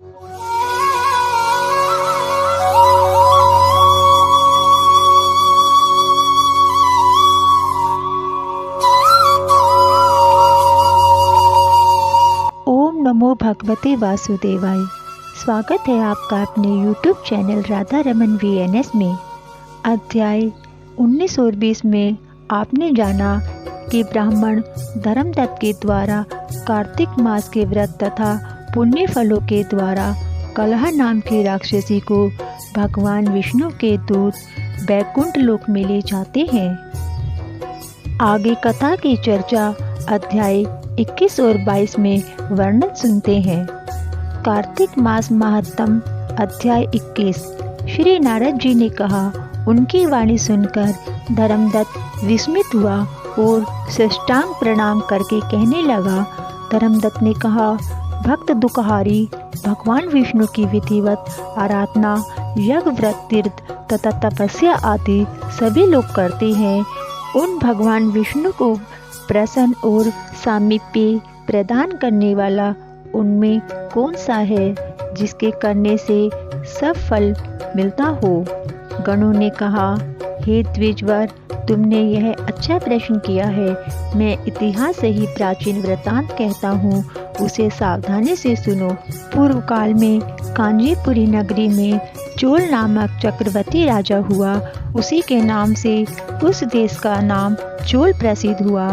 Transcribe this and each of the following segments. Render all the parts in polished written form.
ओम नमो भगवते वासुदेवाय। स्वागत है आपका अपने YouTube channel Radha Raman VNS में। अध्याय 19 और 20 में आपने जाना कि ब्राह्मण धर्मदत्त के द्वारा कार्तिक मास के व्रत तथा पुण्य फलों के द्वारा कलह नाम की राक्षसी को भगवान विष्णु के दूत बैकुंठ लोक में ले जाते हैं। आगे कथा की चर्चा अध्याय 21 और 22 में वर्णन सुनते हैं। कार्तिक मास महात्म अध्याय 21। श्री नारद जी ने कहा। उनकी वाणी सुनकर धर्मदत्त विस्मित हुआ और साष्टांग प्रणाम करके कहने लगा। धर्मदत्त ने कहा, भक्त दुखहारी भगवान विष्णु की विधिवत आराधना यज्ञ व्रत तीर्थ तथा तपस्या आदि सभी लोग करते हैं। उन भगवान विष्णु को प्रसन्न और सामीप्य प्रदान करने वाला उनमें कौन सा है जिसके करने से सब फल मिलता हो। गणों ने कहा, हे द्विजवर, तुमने यह अच्छा प्रश्न किया है। मैं इतिहास से ही प्राचीन वृतांत कहता हूँ, उसे सावधानी से सुनो। पूर्व काल में कांचीपुरी नगरी में चोल नामक चक्रवर्ती राजा हुआ। उसी के नाम से उस देश का नाम चोल प्रसिद्ध हुआ।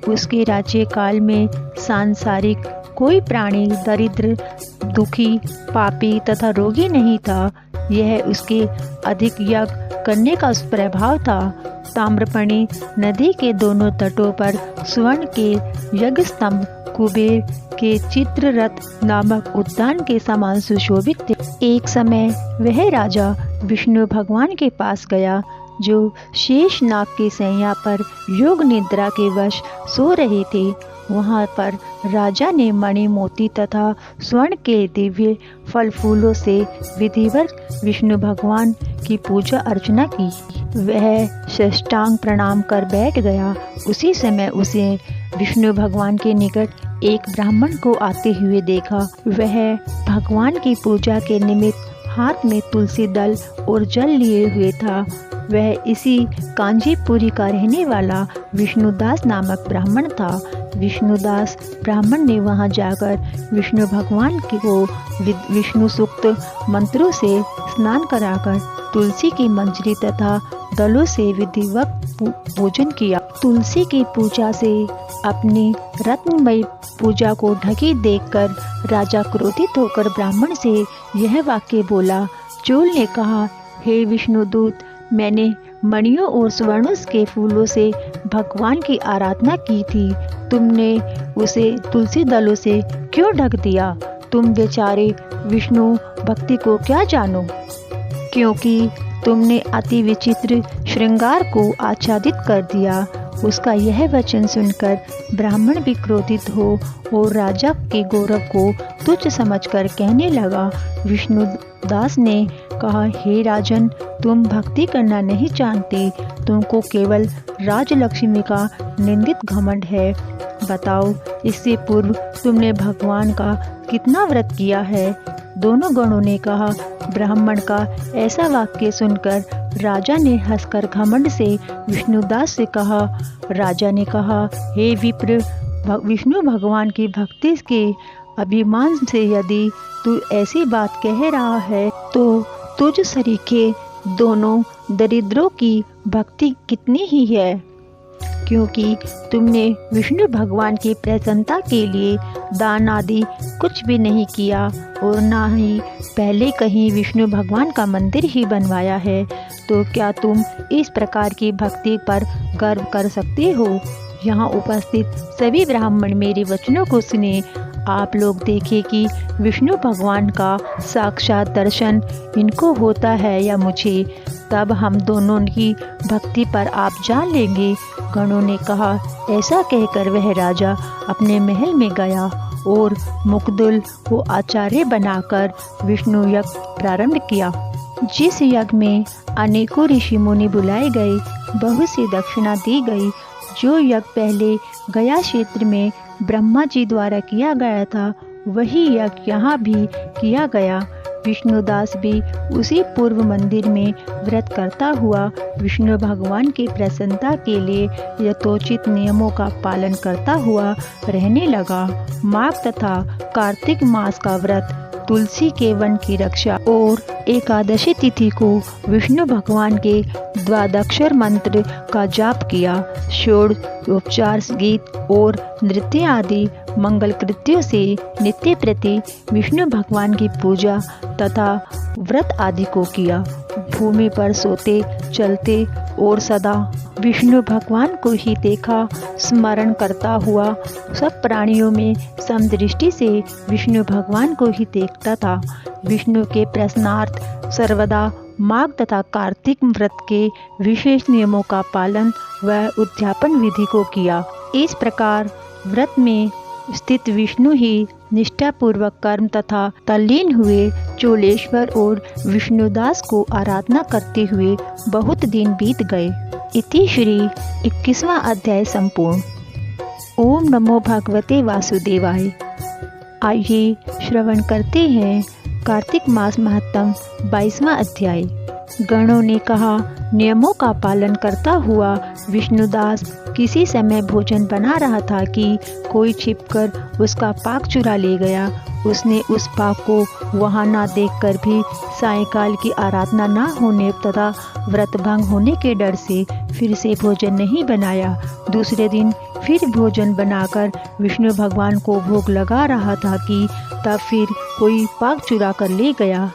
उसके राज्य काल में सांसारिक कोई प्राणी दरिद्र, दुखी, पापी तथा रोगी नहीं था। यह उसके अधिक यज्ञ करने का प्रभाव था। ताम्रपर्णी नदी के दोनों तटों पर स्वर्ण के यज्ञ स्तंभ कुबेर के चित्ररथ नामक उद्यान के समान सुशोभित थे। एक समय वह राजा विष्णु भगवान के पास गया, जो शेष नाग के सैया पर योग निद्रा के वश सो रहे थे। वहाँ पर राजा ने मणि मोती तथा स्वर्ण के दिव्य फल फूलों से विधिवत विष्णु भगवान की पूजा अर्चना की। वह साष्टांग प्रणाम कर बैठ गया। उसी समय उसे विष्णु भगवान के निकट एक ब्राह्मण को आते हुए देखा। वह भगवान की पूजा के निमित्त हाथ में तुलसी दल और जल लिए हुए था। वह इसी कांचीपुरी का रहने वाला विष्णुदास नामक ब्राह्मण था। विष्णुदास ब्राह्मण ने वहां जाकर विष्णु भगवान को विष्णु सूक्त मंत्रों से स्नान कराकर तुलसी की मंजरी तथा दलों से विधिवत पूजन किया। तुलसी की पूजा से अपनी रत्नमयी पूजा को ढकी देखकर राजा क्रोधित होकर ब्राह्मण से यह वाक्य बोला। चोल ने कहा, हे विष्णुदूत, मैंने मणियों और स्वर्ण के फूलों से भगवान की आराधना की थी। तुमने उसे तुलसी दलों से क्यों ढक दिया? तुम बेचारे विष्णु भक्ति को क्या जानो, क्योंकि तुमने अति विचित्र श्रृंगार को आच्छादित कर दिया। उसका यह वचन सुनकर ब्राह्मण भी क्रोधित हो और राजा के गौरव को तुच्छ समझकर कहने लगा। विष्णुदास ने कहा, हे राजन, तुम भक्ति करना नहीं जानते। तुमको केवल राजलक्ष्मी का निंदित घमंड है। बताओ, इससे पूर्व तुमने भगवान का कितना व्रत किया है? दोनों गणों ने कहा। ब्राह्मण का ऐसा वाक्य सुनकर राजा ने हंसकर घमंड से विष्णुदास से कहा। राजा ने कहा, हे विप्र, विष्णु भगवान की भक्ति के अभिमान से यदि तू ऐसी बात कह रहा है तो तुझ सरीखे दोनों दरिद्रों की भक्ति कितनी ही है, क्योंकि तुमने विष्णु भगवान की प्रसन्नता के लिए दान आदि कुछ भी नहीं किया और ना ही पहले कहीं विष्णु भगवान का मंदिर ही बनवाया है। तो क्या तुम इस प्रकार की भक्ति पर गर्व कर सकते हो? यहाँ उपस्थित सभी ब्राह्मण मेरे वचनों को सुने। आप लोग देखें कि विष्णु भगवान का साक्षात दर्शन इनको होता है या मुझे, तब हम दोनों की भक्ति पर आप जान लेंगे। गणों ने कहा। ऐसा कहकर वह राजा अपने महल में गया और मुकदुल को आचार्य बनाकर विष्णु यज्ञ प्रारंभ किया। जिस यज्ञ में अनेकों ऋषि मुनि बुलाए गए, बहुत सी दक्षिणा दी गई। जो यज्ञ पहले गया क्षेत्र में ब्रह्मा जी द्वारा किया गया था, वही यज्ञ यहाँ भी किया गया। विष्णुदास भी उसी पूर्व मंदिर में व्रत करता हुआ विष्णु भगवान की प्रसन्नता के लिए यथोचित नियमों का पालन करता हुआ रहने लगा। माघ तथा कार्तिक मास का व्रत, तुलसी के वन की रक्षा और एकादशी तिथि को विष्णु भगवान के द्वादक्षर मंत्र का जाप किया। षोडशोपचार गीत और नृत्य आदि मंगल कृत्यों से नित्य प्रति विष्णु भगवान की पूजा तथा व्रत आदि को किया। भूमि पर सोते चलते और सदा विष्णु भगवान को ही देखा स्मरण करता हुआ सब प्राणियों में समदृष्टि से विष्णु भगवान को ही देखता था। विष्णु के प्रसन्नार्थ सर्वदा माघ तथा कार्तिक व्रत के विशेष नियमों का पालन व उद्यापन विधि को किया। इस प्रकार व्रत में स्थित विष्णु ही निष्ठापूर्वक कर्म तथा तल्लीन हुए चोलेश्वर और विष्णुदास को आराधना करते हुए बहुत दिन बीत गए। इति श्री 21वां अध्याय संपूर्ण। ओम नमो भगवते वासुदेवाय। आइए श्रवण करते हैं कार्तिक मास महत्तम 22वां अध्याय। गणों ने कहा, नियमों का पालन करता हुआ विष्णुदास किसी समय भोजन बना रहा था कि कोई छिपकर उसका पाक चुरा ले गया। उसने उस पाक को वहां ना देखकर भी सायंकाल की आराधना ना होने तथा व्रत भंग होने के डर से फिर से भोजन नहीं बनाया। दूसरे दिन फिर भोजन बनाकर विष्णु भगवान को भोग लगा रहा था कि तब फिर कोई पाक चुरा कर ले गया।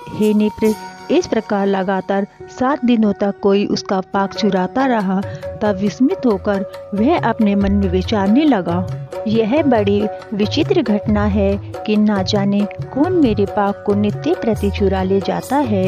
हे निप्र, इस प्रकार लगातार 7 दिनों तक कोई उसका पाक चुराता रहा। तब विस्मित होकर वह अपने मन में विचारने लगा, यह बड़ी विचित्र घटना है कि ना जाने कौन मेरे पाक को नित्य प्रति चुरा ले जाता है।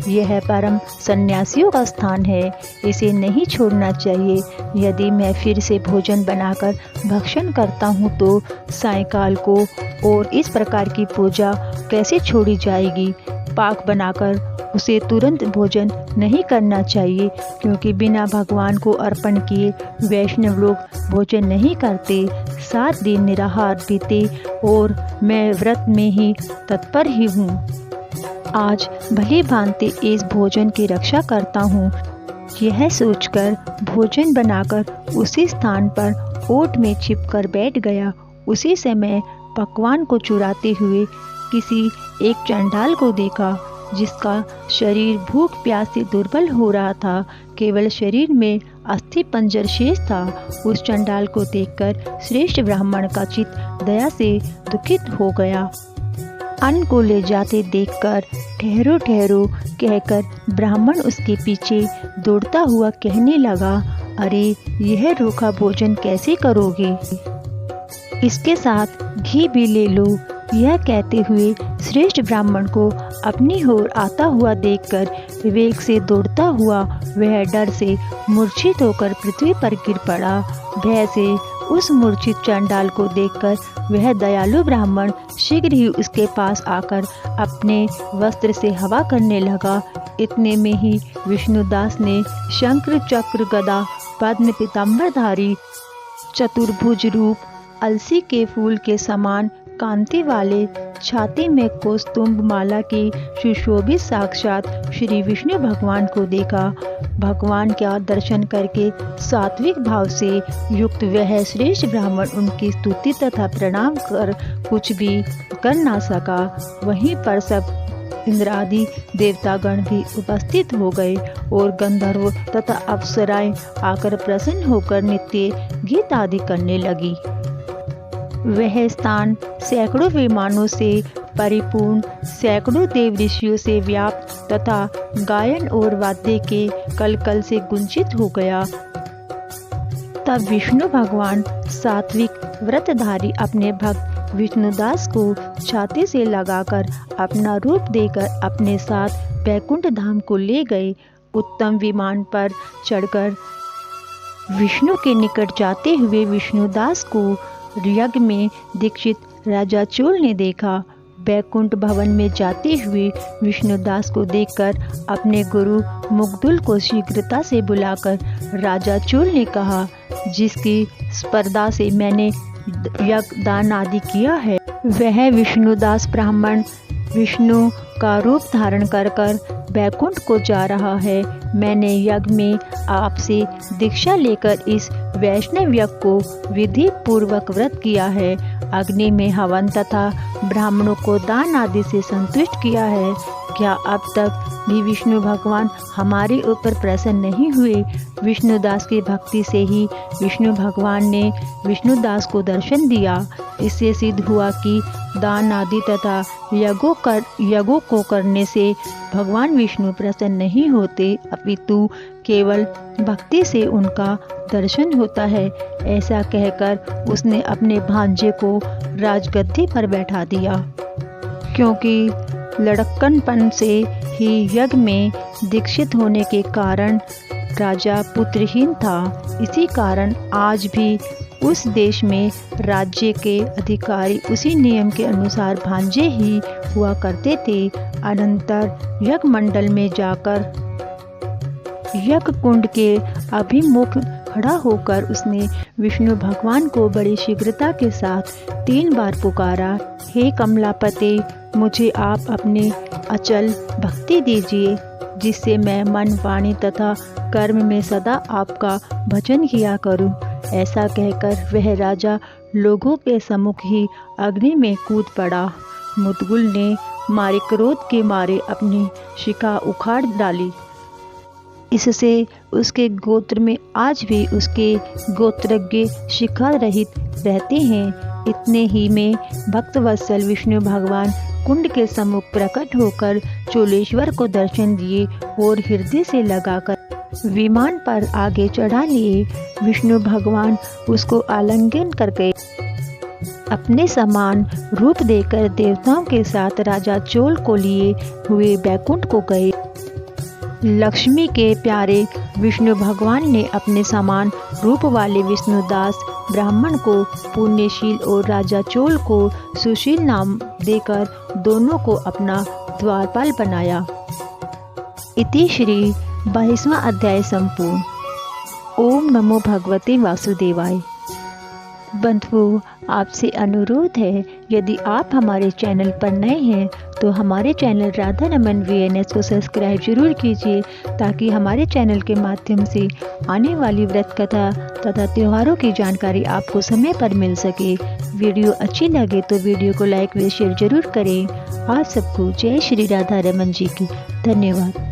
यह परम सन्यासियों का स्थान है, इसे नहीं छोड़ना चाहिए। यदि मैं फिर से भोजन बनाकर भक्षण करता हूँ तो सायंकाल को और इस प्रकार की पूजा कैसे छोड़ी जाएगी। पाक बनाकर उसे तुरंत भोजन नहीं करना चाहिए, क्योंकि बिना भगवान को अर्पण किए वैष्णव लोग भोजन नहीं करते। 7 दिन निराहार बीते और मैं व्रत में ही तत्पर ही हूँ। आज भली भांति इस भोजन की रक्षा करता हूँ। यह सोचकर भोजन बनाकर उसी स्थान पर ओट में छिपकर बैठ गया। उसी समय पकवान को चुराते हुए किसी एक चंडाल को देखा, जिसका शरीर भूख प्यास से दुर्बल हो रहा था। केवल शरीर में अस्थि पंजर शेष था। उस चंडाल को देखकर श्रेष्ठ ब्राह्मण का चित्त दया से दुखित हो गया। अन्न को ले जाते देखकर ठहरो ठहरो कहकर ब्राह्मण उसके पीछे दौड़ता हुआ कहने लगा, अरे यह रूखा भोजन कैसे करोगे? इसके साथ घी भी ले लो। यह कहते हुए श्रेष्ठ ब्राह्मण को अपनी ओर आता हुआ देखकर वेग से दौड़ता हुआ वह डर से मूर्छित होकर पृथ्वी पर गिर पड़ा। भय से उस मूर्छित चंडाल को देखकर वह दयालु ब्राह्मण शीघ्र ही उसके पास आकर अपने वस्त्र से हवा करने लगा। इतने में ही विष्णुदास ने शंकर चक्र गदा पद्म पीताम्बरधारी चतुर्भुज रूप, अलसी के फूल के समान कांति वाले, छाती में कौस्तुभ माला की सुशोभित साक्षात श्री विष्णु भगवान को देखा। भगवान का दर्शन करके सात्विक भाव से युक्त वह श्रेष्ठ ब्राह्मण उनकी स्तुति तथा प्रणाम कर कुछ भी कर ना सका। वहीं पर सब इंद्रादि देवतागण भी उपस्थित हो गए और गंधर्व तथा अप्सराएं आकर प्रसन्न होकर नित्य गीत आदि करने लगी। वह स्थान सैकड़ों विमानों से परिपूर्ण, सैकड़ों देव ऋषियों से व्याप्त तथा गायन और वाद्य के कलकल से गुंजित हो गया। तब विष्णु भगवान सात्विक व्रतधारी अपने भक्त विष्णुदास को छाती से लगाकर अपना रूप देकर अपने साथ वैकुंठ धाम को ले गए। उत्तम विमान पर चढ़कर विष्णु के निकट जाते हुए विष्णुदास को यज्ञ में दीक्षित राजा चोल ने देखा। वैकुंठ भवन में जाते हुए विष्णुदास को देखकर अपने गुरु मुग्दुल को शीघ्रता से बुलाकर राजा चोल ने कहा, जिसकी स्पर्धा से मैंने यज्ञ दान आदि किया है, वह विष्णुदास ब्राह्मण विष्णु का रूप धारण कर बैकुंठ को जा रहा है। मैंने यज्ञ में आपसे दीक्षा लेकर इस वैष्णव यज्ञ को विधि पूर्वक व्रत किया है। अग्नि में हवन तथा ब्राह्मणों को दान आदि से संतुष्ट किया है। क्या अब तक भी विष्णु भगवान हमारे ऊपर प्रसन्न नहीं हुए? विष्णुदास की भक्ति से ही विष्णु भगवान ने विष्णुदास को दर्शन दिया। इससे सिद्ध हुआ कि दान आदि तथा यज्ञों को करने से भगवान विष्णु प्रसन्न नहीं होते, अपितु केवल भक्ति से उनका दर्शन होता है। ऐसा कहकर उसने अपने भांजे को राजगद्दी पर बैठा दिया। क्योंकि लड़कपन से ही यज्ञ में दीक्षित होने के कारण राजा पुत्रहीन था। इसी कारण आज भी उस देश में राज्य के अधिकारी उसी नियम के अनुसार भांजे ही हुआ करते थे। अनंतर यज्ञ मंडल में जाकर यज्ञ कुंड के अभिमुख खड़ा होकर उसने विष्णु भगवान को बड़ी शीघ्रता के साथ 3 बार पुकारा, हे कमलापते, मुझे आप अपने अचल भक्ति दीजिए, जिससे मैं मन, वाणी तथा कर्म में सदा आपका भजन किया करूं। ऐसा कहकर वह राजा लोगों के सम्मुख ही अग्नि में कूद पड़ा। मुदगुल ने मारे क्रोध के मारे अपनी शिखा उखाड़ डाली। इससे उसके गोत्र में आज भी उसके गोत्रज्ञ शिखा रहित रहते हैं। इतने ही में भक्तवत्सल विष्णु भगवान कुंड के सम्मुख प्रकट होकर चोलेश्वर को दर्शन दिए और हृदय से लगाकर विमान पर आगे चढ़ा लिए। विष्णु भगवान उसको आलिंगन कर गए। अपने समान रूप देकर देवताओं के साथ राजा चोल को लिए हुए बैकुंठ को गए। लक्ष्मी के प्यारे विष्णु भगवान ने अपने समान रूप वाले विष्णुदास ब्राह्मण को पुण्यशील और राजा चोल को सुशील नाम देकर दोनों को अपना द्वारपाल बनाया। इति श्री 22वां अध्याय संपूर्ण। ओम नमो भगवते वासुदेवाय। बंधुओं, आपसे अनुरोध है, यदि आप हमारे चैनल पर नए हैं तो हमारे चैनल राधा रमन VNS को सब्सक्राइब जरूर कीजिए, ताकि हमारे चैनल के माध्यम से आने वाली व्रत कथा तथा त्योहारों की जानकारी आपको समय पर मिल सके। वीडियो अच्छी लगे तो वीडियो को लाइक व शेयर जरूर करें। आप सबको जय श्री राधा रमन जी की धन्यवाद।